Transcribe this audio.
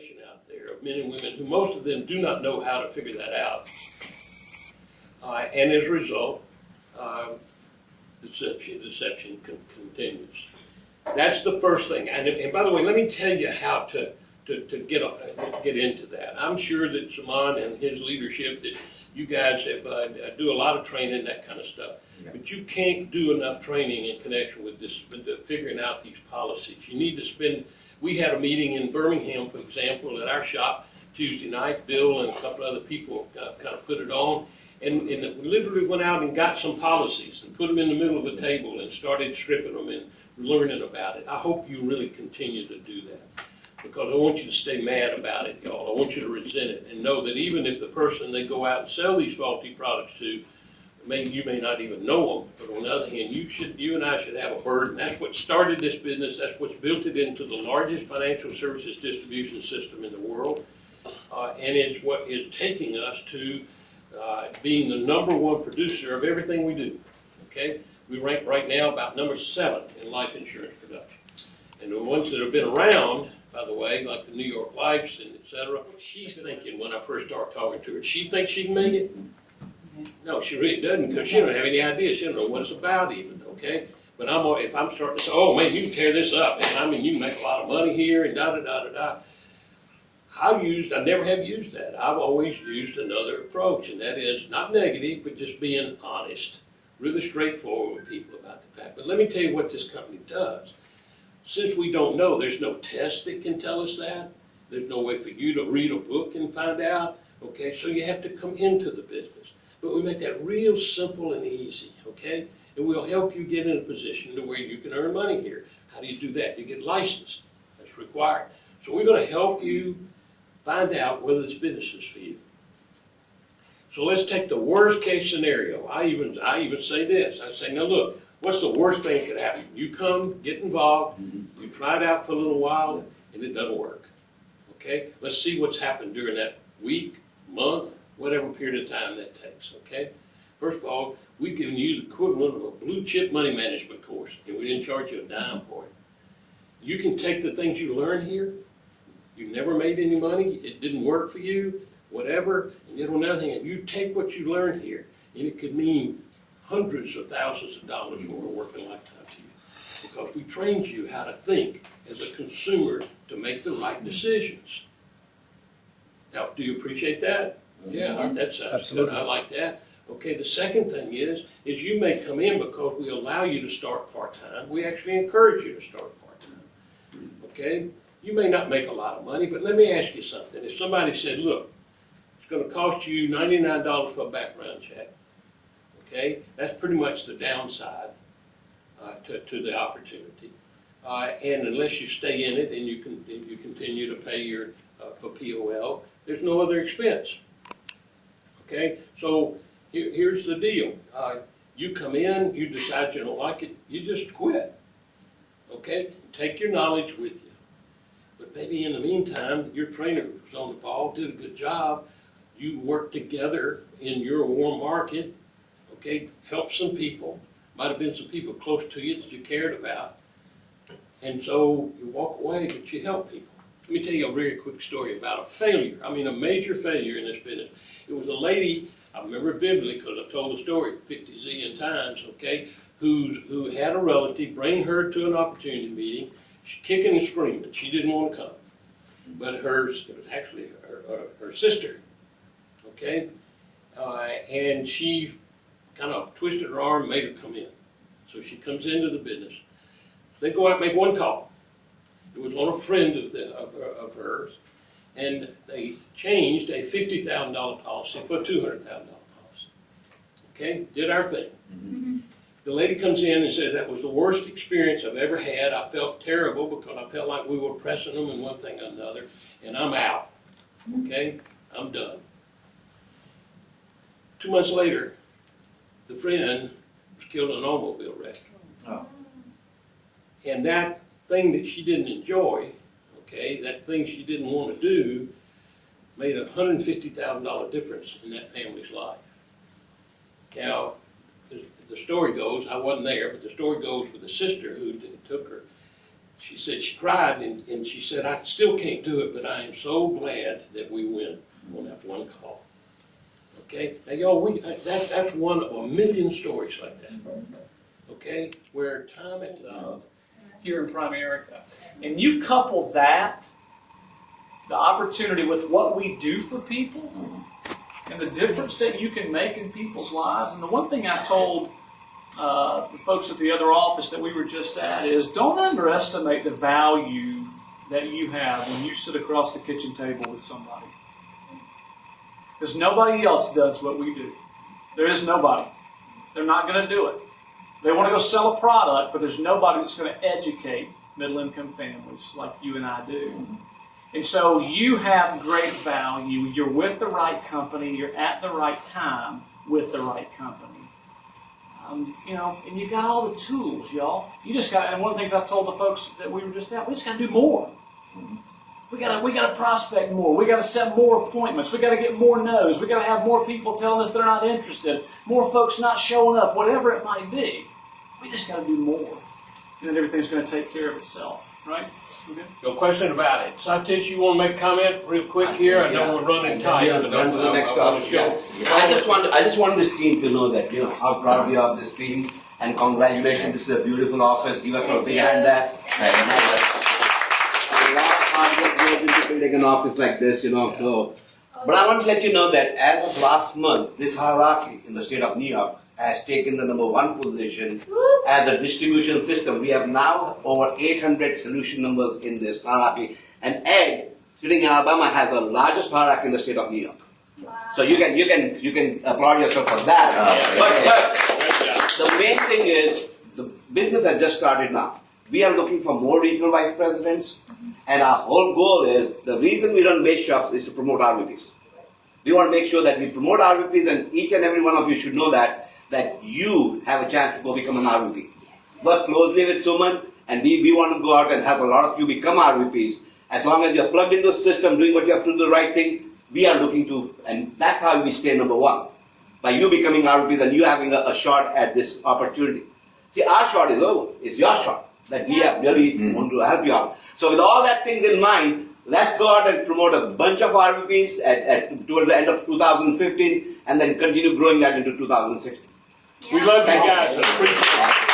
generation out there of men and women who most of them do not know how to figure that out. And as a result, deception continues. That's the first thing. And by the way, let me tell you how to get into that. I'm sure that Saman and his leadership, that you guys have do a lot of training, that kind of stuff. Yeah. But you can't do enough training in connection with this, with figuring out these policies. You need to spend. We had a meeting in Birmingham, for example, at our shop Tuesday night. Bill and a couple other people kind of put it on. And we literally went out and got some policies and put them in the middle of a table and started stripping them and learning about it. I hope you really continue to do that, because I want you to stay mad about it, y'all. I want you to resent it and know that even if the person they go out and sell these faulty products to, you may not even know them, but on the other hand, you and I should have a burden. That's what started this business. That's what's built it into the largest financial services distribution system in the world, and it's what is taking us to being the #1 producer of everything we do. Okay, we rank right now about #7 in life insurance production, and the ones that have been around, by the way, like the New York Lifes and et cetera. She's thinking when I first started talking to her, she thinks she can make it. No, she really doesn't, because she don't have any idea. She don't know what it's about even. Okay, but if I'm starting to say, oh man, you can tear this up, and I mean you can make a lot of money here and da da da da da. I never have used that. I've always used another approach, and that is not negative, but just being honest, really straightforward with people about the fact. But let me tell you what this company does. Since we don't know, there's no test that can tell us that. There's no way for you to read a book and find out. Okay, so you have to come into the business. But we make that real simple and easy, okay? And we'll help you get in a position to where you can earn money here. How do you do that? You get licensed. That's required. So we're going to help you find out whether this business is for you. So let's take the worst case scenario. I even say this. I say, now look, what's the worst thing that could happen? You come, get involved, you try it out for a little while, and it doesn't work. Okay? Let's see what's happened during that week, month, whatever period of time that takes. Okay? First of all, we've given you the equivalent of a blue chip money management course, and we didn't charge you a dime for it. You can take the things you learn here. You never made any money, it didn't work for you, whatever, and you know nothing. And you take what you learned here, and it could mean hundreds of thousands of dollars over a working lifetime to you. Because we trained you how to think as a consumer to make the right decisions. Now, do you appreciate that? Yeah, that's absolutely. I like that. Okay, the second thing is you may come in because we allow you to start part-time. We actually encourage you to start part-time. Okay? You may not make a lot of money, but let me ask you something. If somebody said, look, it's going to cost you $99 for a background check, okay, that's pretty much the downside to the opportunity. And unless you stay in it and you continue to pay your for POL, there's no other expense. Okay, so here's the deal. You come in, you decide you don't like it, you just quit. Okay, take your knowledge with you. But maybe in the meantime, your trainer was on the ball, did a good job. You worked together in your warm market, okay, helped some people. Might have been some people close to you that you cared about. And so you walk away, but you help people. Let me tell you a very quick story about a failure. I mean, a major failure in this business. It was a lady, I remember vividly because I told the story 50 zillion times, okay, who had a relative bring her to an opportunity meeting. She's kicking and screaming. She didn't want to come. But it was actually her sister, okay? And she kind of twisted her arm and made her come in. So she comes into the business. They go out and make one call. It was on a friend of hers. And they changed a $50,000 policy for a $200,000 policy. Okay? Did our thing. Mm-hmm. The lady comes in and says, that was the worst experience I've ever had. I felt terrible because I felt like we were pressing them and one thing or another, and I'm out. Okay? I'm done. 2 months later, the friend was killed in an automobile wreck. Oh. And that thing that she didn't enjoy, okay, that thing she didn't want to do, made a $150,000 difference in that family's life. Now, the story goes, I wasn't there, but the story goes with the sister who took her. she said she cried, and she said, I still can't do it, but I am so glad that we win on that one call. Okay? Now, y'all, that's one of a million stories like that. Okay? Where time and here in Prime America. And you couple that, the opportunity with what we do for people, and the difference that you can make in people's lives. And the one thing I told the folks at the other office that we were just at is, don't underestimate the value that you have when you sit across the kitchen table with somebody. Because nobody else does what we do. There is nobody. They're not going to do it. They want to go sell a product, but there's nobody that's going to educate middle-income families like you and I do. And so you have great value. You're with the right company. You're at the right time with the right company. You know, and you got all the tools, y'all. You just got. And one of the things I told the folks that we were just at, we just got to do more. We got to prospect more. We got to set more appointments. We got to get more no's. We got to have more people telling us they're not interested. More folks not showing up. Whatever it might be, we just got to do more, and then everything's going to take care of itself, right? Okay. No question about it. Satish, you want to make a comment real quick here? I know we're running tight. Yeah, run to the next topic. I just want this team to know that, you know, how proud we are of this team, and congratulations. This is a beautiful office. Give us a big hand there. A lot of hard work goes into building an office like this, you know. So, but I want to let you know that as of last month, this hierarchy in the state of New York has taken the #1 position as a distribution system. We have now over 800 solution numbers in this hierarchy. And Ed, sitting in Alabama, has the largest hierarchy in the state of New York. Wow. So you can applaud yourself for that. But the main thing is the business has just started now. We are looking for more regional vice presidents, and our whole goal is, the reason we run base shops is to promote RVPs. We want to make sure that we promote RVPs, and each and every one of you should know that you have a chance to go become an RVP. Yes. Work closely with Suman, and we want to go out and help a lot of you become RVPs. As long as you're plugged into a system, doing what you have to do, the right thing, we are looking to, and that's how we stay #1. By you becoming RVPs and you having a shot at this opportunity. See, our shot is over. It's your shot that we have really want to help you out. So with all that things in mind, let's go out and promote a bunch of RVPs towards the end of 2015, and then continue growing that into 2016. We love you guys. I appreciate it.